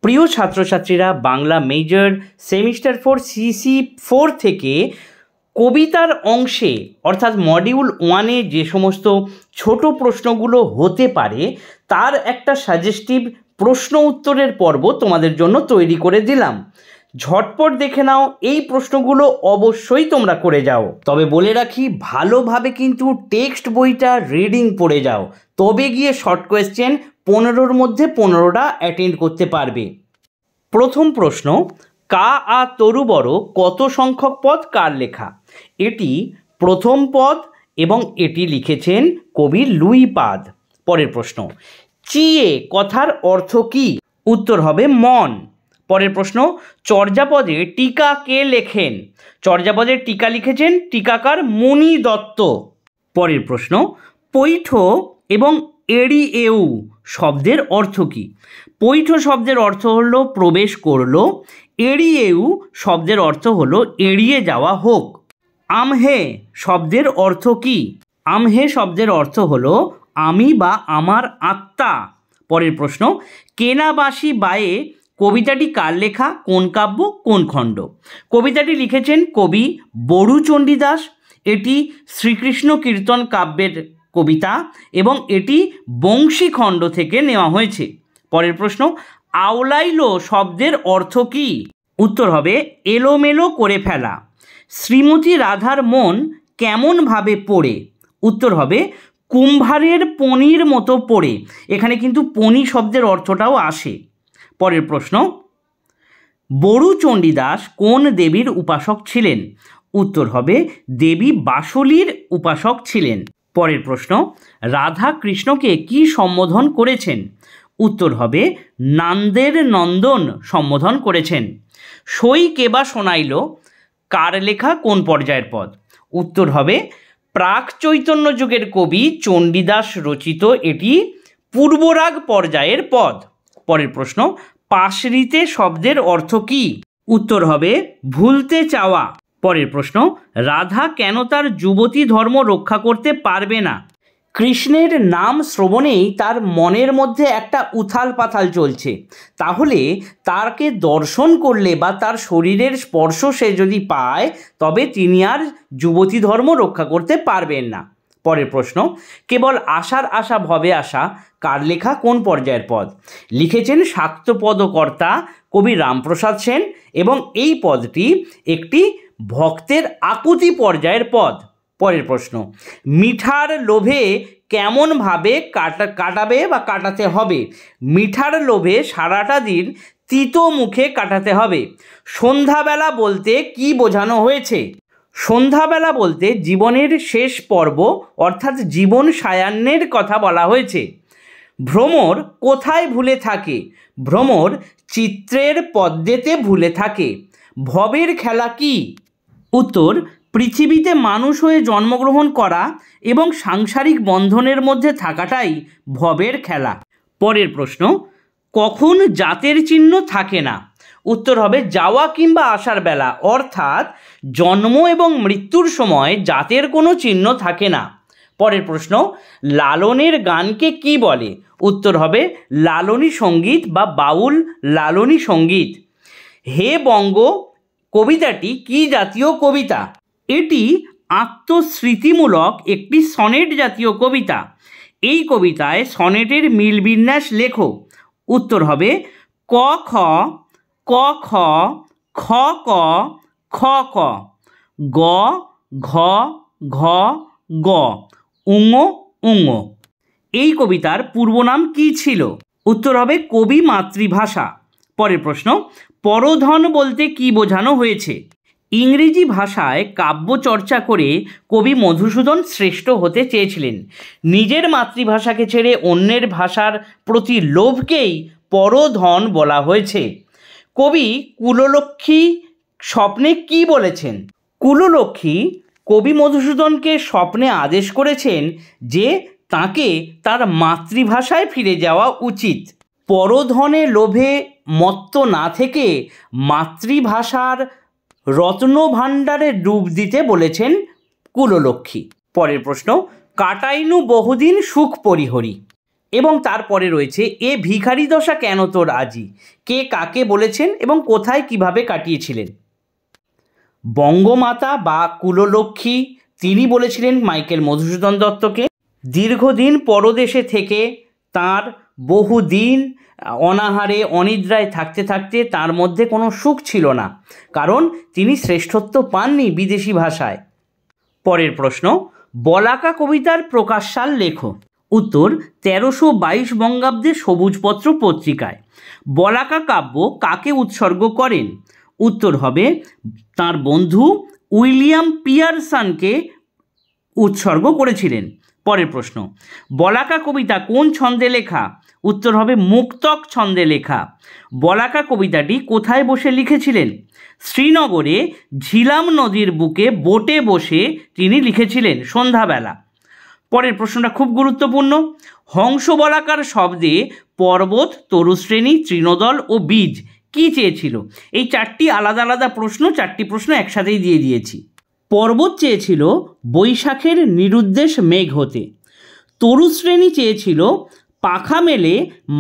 প্রিয় ছাত্রছাত্রীরা, Bangla major semester 4 CC 4 থেকে কবিতার অংশে অর্থাৎ মডিউল 1-এ যে সমস্ত ছোট প্রশ্নগুলো হতে পারে তার একটা সাজেস্টিভ প্রশ্ন উত্তরের পর্ব তোমাদের জন্য তৈরি করে দিলাম। ঝটপট দেখে নাও, এই প্রশ্নগুলো অবশ্যই তোমরা করে যাও। তবে বলে রাখি, ভালোভাবে কিন্তু টেক্সট বইটা রিডিং পড়ে যাও, তবে গিয়ে শর্ট কোয়েশ্চেন 15-র মধ্যে 15টা অ্যাটেন্ড করতে পারবে। প্রথম প্রশ্ন, কা আ তরু বড় কত সংখ্যক পদ কার লেখা? এটি প্রথম পদ এবং এটি লিখেছেন কবি লুই পাদ। পরের প্রশ্ন, চিয়ে কথার অর্থ কি? উত্তর হবে মন। পরের প্রশ্ন, চর্যাপদে টিকা কে লেখেন? চর্যাপদের টিকা লিখেছেন টিকাকার মুনি দত্ত। পরের প্রশ্ন, পৈঠ এবং এড়িয়েউ শব্দের অর্থ কি? পৈঠ শব্দের অর্থ হলো প্রবেশ করলো, এড়িয়েউ শব্দের অর্থ হলো এড়িয়ে যাওয়া হোক। আমহে শব্দের অর্থ কি? আমহে শব্দের অর্থ হলো আমি বা আমার আত্মা। পরের প্রশ্ন, কেনাবাসী বায়ে কবিতাটি কার লেখা? কোন কাব্য, কোন খণ্ড? কবিতাটি লিখেছেন কবি বড়ুচণ্ডী দাস। এটি শ্রীকৃষ্ণ কীর্তন কাব্যের কবিতা এবং এটি বংশী খণ্ড থেকে নেওয়া হয়েছে। পরের প্রশ্ন, আওলাইলো শব্দের অর্থ কি? উত্তর হবে এলোমেলো করে ফেলা। শ্রীমতী রাধার মন কেমনভাবে পড়ে? উত্তর হবে কুম্ভারের পনির মতো পড়ে। এখানে কিন্তু পনি শব্দের অর্থটাও আসে। পরের প্রশ্ন, বড়ুচণ্ডী দাস কোন দেবীর উপাসক ছিলেন? উত্তর হবে দেবী বাসুলীর উপাসক ছিলেন। পরের প্রশ্ন, রাধা কৃষ্ণকে কি সম্বোধন করেছেন? উত্তর হবে নন্দের নন্দন সম্বোধন করেছেন। সই কেবা শোনাইল কার লেখা, কোন পর্যায়ের পদ? উত্তর হবে প্রাক চৈতন্য যুগের কবি চণ্ডীদাস রচিত, এটি পূর্বরাগ পর্যায়ের পদ। পরের প্রশ্ন, পাশরিতে শব্দের অর্থ কি? উত্তর হবে ভুলতে চাওয়া। পরের প্রশ্ন, রাধা কেন তার যুবতী ধর্ম রক্ষা করতে পারবে না? কৃষ্ণের নাম শ্রবণেই তার মনের মধ্যে একটা উথাল পাথাল চলছে, তাহলে তাকে দর্শন করলে বা তার শরীরের স্পর্শ সে যদি পায় তবে তিনি আর যুবতী ধর্ম রক্ষা করতে পারবেন না। পরের প্রশ্ন, কেবল আশার আশা ভবে আসা কার লেখা, কোন পর্যায়ের পদ? লিখেছেন শাক্তপদকর্তা কবি রামপ্রসাদ সেন এবং এই পদটি একটি ভক্তের আকুতি পর্যায়ের পদ। পরের প্রশ্ন, মিঠার লোভে কেমনভাবে কাটাবে বা কাটাতে হবে? মিঠার লোভে সারাটা দিন তিতো মুখে কাটাতে হবে। সন্ধ্যাবেলা বলতে কি বোঝানো হয়েছে? সন্ধ্যাবেলা বলতে জীবনের শেষ পর্ব অর্থাৎ জীবন সায়ান্নের কথা বলা হয়েছে। ভ্রমর কোথায় ভুলে থাকে? ভ্রমর চিত্রের পদ্মেতে ভুলে থাকে। ভবের খেলা কি? উত্তর পৃথিবীতে মানুষ হয়ে জন্মগ্রহণ করা এবং সাংসারিক বন্ধনের মধ্যে থাকাটাই ভবের খেলা। পরের প্রশ্ন, কখন জাতের চিহ্ন থাকে না? উত্তর হবে যাওয়া কিংবা আসার বেলা, অর্থাৎ জন্ম এবং মৃত্যুর সময় জাতের কোনো চিহ্ন থাকে না। পরের প্রশ্ন, লালনের গানকে কি বলে? উত্তর হবে লালনী সঙ্গীত বা বাউল লালনী সঙ্গীত। হে বঙ্গ কবিতাটি কি জাতীয় কবিতা? এটি আত্মস্মৃতিমূলক একটি সনেট জাতীয় কবিতা। এই কবিতায় সনেটের মিলবিন্যাস লেখো। উত্তর হবে ক খ, ক খ, খ ক, খ ক, গ ঘ, ঘ গ, উঙ উঙ। এই কবিতার পূর্ব নাম কি ছিল? উত্তর হবে কবি মাতৃভাষা। পরের প্রশ্ন, পরধন বলতে কি বোঝানো হয়েছে? ইংরেজি ভাষায় কাব্য চর্চা করে কবি মধুসূদন শ্রেষ্ঠ হতে চেয়েছিলেন। নিজের মাতৃভাষাকে ছেড়ে অন্যের ভাষার প্রতি লোভকেই পরধন বলা হয়েছে। কবি কুললক্ষ্মী স্বপ্নে কি বলেছেন? কুললক্ষ্মী কবি মধুসূদনকে স্বপ্নে আদেশ করেছেন যে তাকে তার মাতৃভাষায় ফিরে যাওয়া উচিত। পরধনে লোভে মত্ত না থেকে মাতৃভাষার রত্নভাণ্ডারে ডুব দিতে বলেছেন কুললক্ষ্মী। পরের প্রশ্ন, কাটাইনু বহুদিন সুখ পরিহরি এবং তারপরে রয়েছে এ ভিখারি দশা কেন তোর আজি, কে কাকে বলেছেন এবং কোথায় কিভাবে কাটিয়েছিলেন। বঙ্গমাতা বা কুললক্ষ্মী তিনি বলেছিলেন মাইকেল মধুসূদন দত্তকে। দীর্ঘদিন পরদেশে থেকে তার বহুদিন অনাহারে অনিদ্রায় থাকতে থাকতে তার মধ্যে কোনো সুখ ছিল না, কারণ তিনি শ্রেষ্ঠত্ব পাননি বিদেশি ভাষায়। পরের প্রশ্ন, বলাকা কবিতার প্রকাশসাল লেখো। উত্তর, 1322 বঙ্গাব্দে সবুজপত্র পত্রিকায়। বলাকা কাব্য কাকে উৎসর্গ করেন? উত্তর হবে তার বন্ধু উইলিয়াম পিয়ারসনকে উৎসর্গ করেছিলেন। পরের প্রশ্ন, বলাকা কবিতা কোন ছন্দে লেখা? উত্তর হবে মুক্তক ছন্দে লেখা। বলাকা কবিতাটি কোথায় বসে লিখেছিলেন? শ্রীনগরে ঝিলাম নদীর বুকে বোটে বসে তিনি লিখেছিলেন সন্ধ্যাবেলা। পরের প্রশ্নটা খুব গুরুত্বপূর্ণ। হংস বলাকার শব্দে পর্বত, তরুশ্রেণী, তৃণদল ও বীজ কি চেয়েছিল? এই চারটি আলাদা আলাদা প্রশ্ন, চারটি প্রশ্ন একসাথেই দিয়ে দিয়েছি। পর্বত চেয়েছিল বৈশাখের নিরুদ্দেশ মেঘ হতে। তরুশ্রেণী চেয়েছিল পাখা মেলে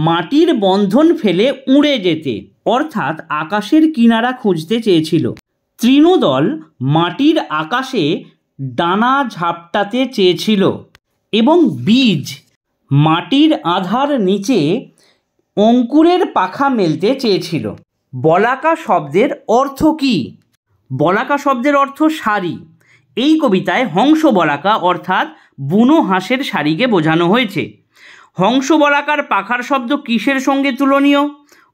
মাটির বন্ধন ফেলে উড়ে যেতে, অর্থাৎ আকাশের কিনারা খুঁজতে চেয়েছিল। তৃণদল মাটির আকাশে ডানা ঝাপটাতে চেয়েছিল এবং বীজ মাটির আধার নিচে অঙ্কুরের পাখা মেলতে চেয়েছিল। বলাকা শব্দের অর্থ কী? বলাকা শব্দের অর্থ শাড়ি। এই কবিতায় হংস বলাকা অর্থাৎ বুনো হাঁসের শাড়িকে বোঝানো হয়েছে। হংস বলাকার পাখার শব্দ কিসের সঙ্গে তুলনীয়?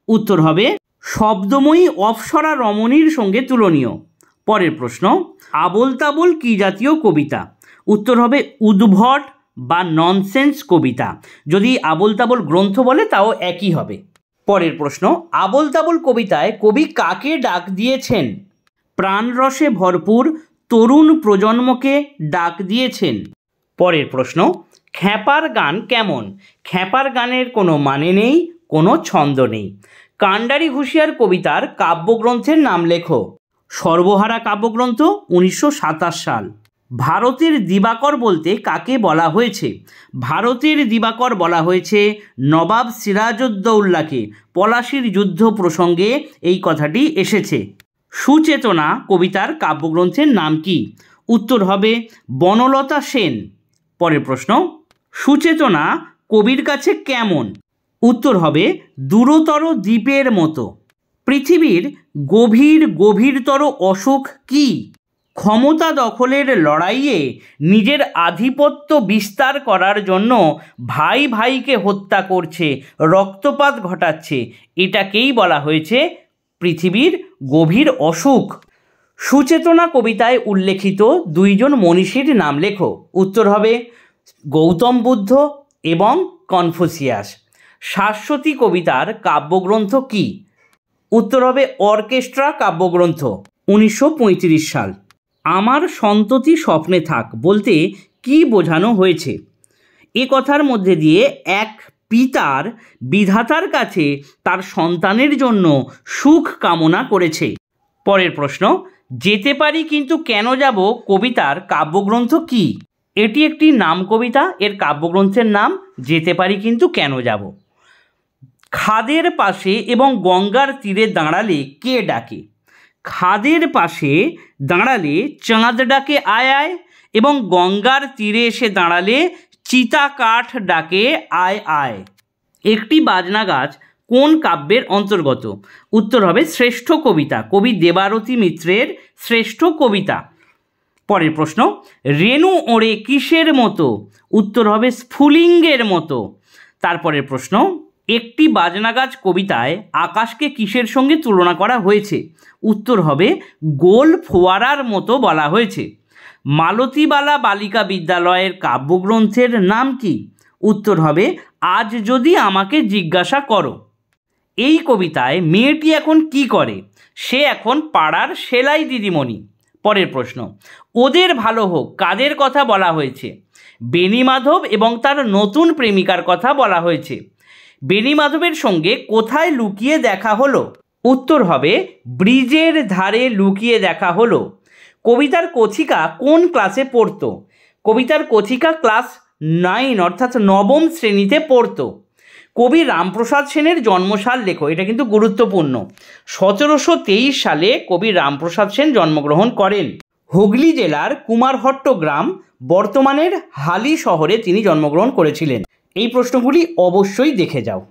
উত্তর হবে শব্দময়ী অপ্সরা রমণীর সঙ্গে তুলনীয়। পরের প্রশ্ন, আবোল তাবোল কী জাতীয় কবিতা? উত্তর হবে উদ্ভট বা ননসেন্স কবিতা। যদি আবোল তাবোল গ্রন্থ বলে তাও একই হবে। পরের প্রশ্ন, আবোল তাবোল কবিতায় কবি কাকে ডাক দিয়েছেন? প্রাণরসে ভরপুর তরুণ প্রজন্মকে ডাক দিয়েছেন। পরের প্রশ্ন, খ্যাপার গান কেমন? খ্যাপার গানের কোনো মানে নেই, কোনো ছন্দ নেই। কান্ডারি ঘুষিয়ার কবিতার কাব্যগ্রন্থের নাম লেখো। সর্বহারা কাব্যগ্রন্থ, 1927 সাল। ভারতের দিবাকর বলতে কাকে বলা হয়েছে? ভারতের দিবাকর বলা হয়েছে নবাব সিরাজউদ্দৌলাকে। পলাশির যুদ্ধ প্রসঙ্গে এই কথাটি এসেছে। সুচেতনা কবিতার কাব্যগ্রন্থের নাম কি? উত্তর হবে বনলতা সেন। পরের প্রশ্ন, সুচেতনা কবির কাছে কেমন? উত্তর হবে দূরতর দ্বীপের মতো। পৃথিবীর গভীরতর অসুখ কি? ক্ষমতা দখলের লড়াইয়ে নিজের আধিপত্য বিস্তার করার জন্য ভাই ভাইকে হত্যা করছে, রক্তপাত ঘটাচ্ছে, এটাকেই বলা হয়েছে পৃথিবীর গভীর অসুখ। সুচেতনা কবিতায় উল্লেখিত দুইজন মনীষীর নাম লেখো। উত্তর হবে গৌতম বুদ্ধ এবং কনফুসিয়াস। শাশ্বতী কবিতার কাব্যগ্রন্থ কি? উত্তর হবে অর্কেস্ট্রা কাব্যগ্রন্থ, 1935 সাল। আমার সন্ততি স্বপ্নে থাক বলতে কি বোঝানো হয়েছে? এ কথার মধ্যে দিয়ে এক পিতার বিধাতার কাছে তার সন্তানের জন্য সুখ কামনা করেছে। পরের প্রশ্ন, যেতে পারি কিন্তু কেন যাব কবিতার কাব্যগ্রন্থ কি? এটি একটি নাম কবিতা, এর কাব্যগ্রন্থের নাম যেতে পারি কিন্তু কেন যাব। খাদের পাশে এবং গঙ্গার তীরে দাঁড়ালে কে ডাকে? খাদের পাশে দাঁড়ালে চাঁদ ডাকে আয় আয়, এবং গঙ্গার তীরে এসে দাঁড়ালে চিতা কাঠ ডাকে আয় আয়। একটি বাজনা গাছ কোন কাব্যের অন্তর্গত? উত্তর হবে শ্রেষ্ঠ কবিতা, কবি দেবারতী মিত্রের শ্রেষ্ঠ কবিতা। পরের প্রশ্ন, রেণু ওড়ে কিসের মতো? উত্তর হবে স্ফুলিঙ্গের মতো। তারপরের প্রশ্ন, একটি বাজনা গাছ কবিতায় আকাশকে কিসের সঙ্গে তুলনা করা হয়েছে? উত্তর হবে গোল ফোয়ারার মতো বলা হয়েছে। মালতীবালা বালিকা বিদ্যালয়ের কাব্যগ্রন্থের নাম কি? উত্তর হবে আজ যদি আমাকে জিজ্ঞাসা করো। এই কবিতায় মেয়েটি এখন কি করে? সে এখন পাড়ার সেলাই দিদিমণি। পরের প্রশ্ন, ওদের ভালো হোক কাদের কথা বলা হয়েছে? বেণীমাধব এবং তার নতুন প্রেমিকার কথা বলা হয়েছে। বেণীমাধবের সঙ্গে কোথায় লুকিয়ে দেখা হলো? উত্তর হবে ব্রিজের ধারে লুকিয়ে দেখা হলো। কবিতার কথিকা কোন ক্লাসে পড়তো? কবিতার কথিকা ক্লাস 9 অর্থাৎ নবম শ্রেণীতে পড়তো। কবি রামপ্রসাদ সেনের জন্মসাল লেখো, এটা কিন্তু গুরুত্বপূর্ণ। 1723 সালে কবি রামপ্রসাদ সেন জন্মগ্রহণ করেন। হুগলি জেলার কুমারহট্ট গ্রাম, বর্তমানের হালি শহরে তিনি জন্মগ্রহণ করেছিলেন। এই প্রশ্নগুলি অবশ্যই দেখে যাও।